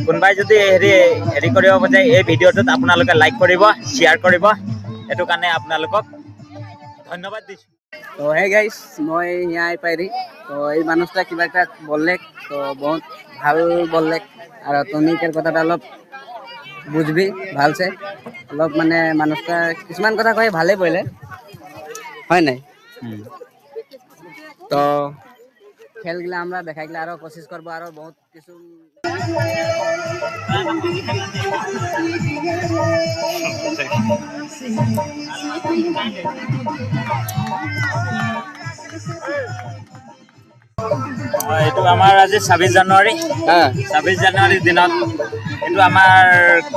কোনোবাই যদি হেৰি কৰিব খোজে এই ভিডিঅ'টোত আপোনালোকে লাইক কৰিব শ্বেয়াৰ কৰিব এইটো কাৰণে আপোনালোকক ধন্যবাদ দিছোঁ তো হে গাইস মই হিয়া পাইরি তো এই মানুষটা কিবা একটা বললে তো বহুত ভাল বললে আর টনিকের কথাটা অলপ বুঝবি ভালছে অলপ মানে মানুষটা কিছুমান কথা কয় ভালে বলে হয় নাই তো খেলগুলা আমরা দেখাইলে আরো কোশিশ করবো আরো বহুত কিছু এইটো আমাৰ আজি 26 জানুৱাৰী 26 জানুৱাৰীৰ দিনত এইটো আমাৰ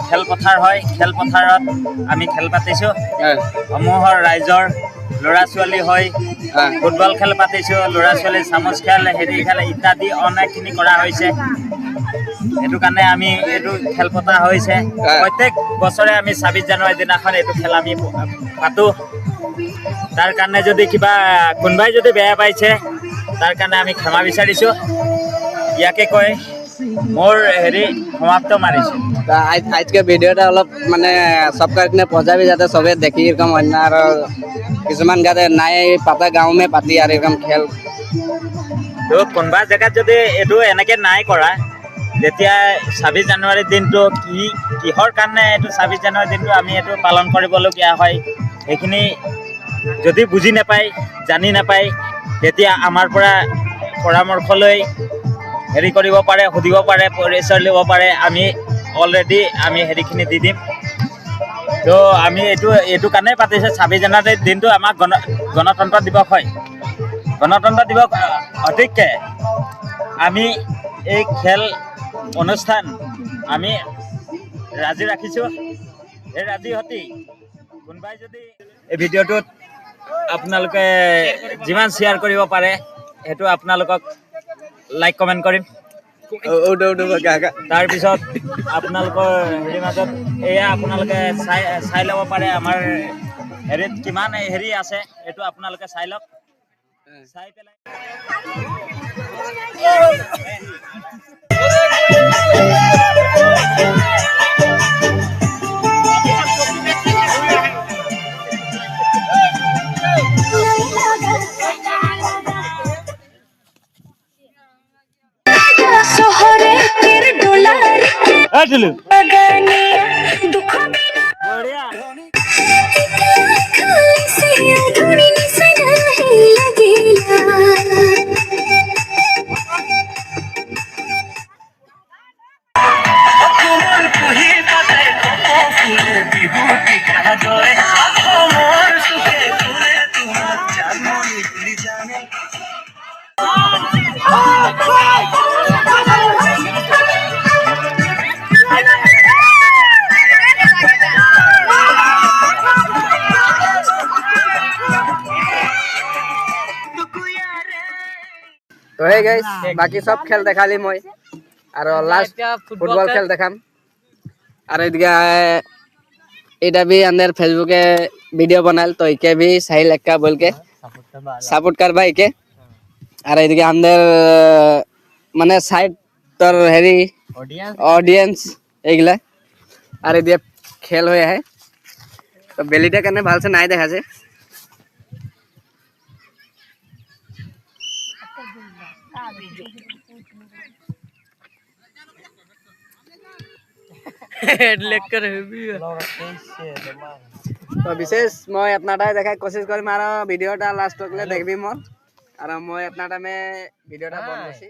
খেলপথাৰ হয় খেলপথাৰত আমি খেল পাতিছোঁ সমূহৰ ৰাইজৰ ল'ৰা ছোৱালী হৈ ফুটবল খেল পাতিছোঁ ল'ৰা ছোৱালী চামুচ খেল হেৰি খেল ইত্যাদি অনেকখিনি কৰা হৈছে এইটো কাৰণে আমি এইটো খেল পতা হৈছে প্ৰত্যেক বছৰে আমি 26 জানুৱাৰীৰ দিনাখন এইটো খেল আমি পাতোঁ তাৰ কাৰণে যদি কিবা কোনোবাই যদি বেয়া পাইছে তাৰ কাৰণে আমি ক্ষমা বিচাৰিছোঁ ইয়াকে কৈ মোৰ হেৰি সমাপ্ত মাৰিছোঁ আজকে ভিডিওটা অলপ মানে सबका पहुँचाबी जाते सबे देखी एकदम अन्य और কিছুমান গাতে নাই পাতা গাঁও মে পাতি আর এরকম খেল তো কোনোবা জেগাত যদি এইটো এনেকৈ নাই কৰা তেতিয়া 26 জানুৱাৰীৰ দিনটো কিহৰ কাৰণে এইটো 26 জানুৱাৰীৰ দিনটো আমি এইটো পালন কৰিবলগীয়া হয় সেইখিনি যদি বুজি নাপায় জানি নাপায় তেতিয়া আমাৰ পৰা পৰামৰ্শ লৈ হেৰি কৰিব পাৰে সুধিব পাৰে পৰিচয় ল'ব পাৰে আমি অলৰেডি আমি হেৰিখিনি দি দিম তো আমি এইটো কাৰণেই পাতিছোঁ 26 জানুৱাৰীৰ দিনটো আমাৰ গণতন্ত্ৰ দিৱস হয় গণতন্ত্ৰ দিৱস অতিকে আমি এই খেল অনুষ্ঠান আমি ৰাজি ৰাখিছোঁ এই ৰাজি হতি কোনোবাই যদি এই ভিডিঅ'টোত আপোনালোকে যিমান শ্বেয়াৰ কৰিব পাৰে সেইটো আপোনালোকক লাইক কমেণ্ট কৰিম তাৰপিছত আপোনালোকৰ হেৰি মাজত এয়া আপোনালোকে চাই ল'ব পাৰে আমাৰ হেৰিত কিমান হেৰি আছে এইটো আপোনালোকে চাই লওক চাই পেলাই তো হে গাইস বাকি সব খেল দেখালি মই আর লাস্ট ফুটবল খেল দেখাম আর এদিকে এটা भी अंदर फेसबुके वीडियो बनाल तो इके भी सही लक्का बोल के सपोर्ट कर भाई के আর এদিকে अंदर মানে সাইড তোর হেরি অডিয়েন্স এইগুলা আর এদিকে খেল হয়ে है তো বেলিটা কেন ভালসে নাই দেখাছে তো বিশেষ মই আপনাটাই দেখাই কোশিশ কৰিম আৰু ভিডিওটা লাষ্টকলে দেখবি মই আৰু মই আপনাটা মে ভিডিওটা বন্ধ কৰিছি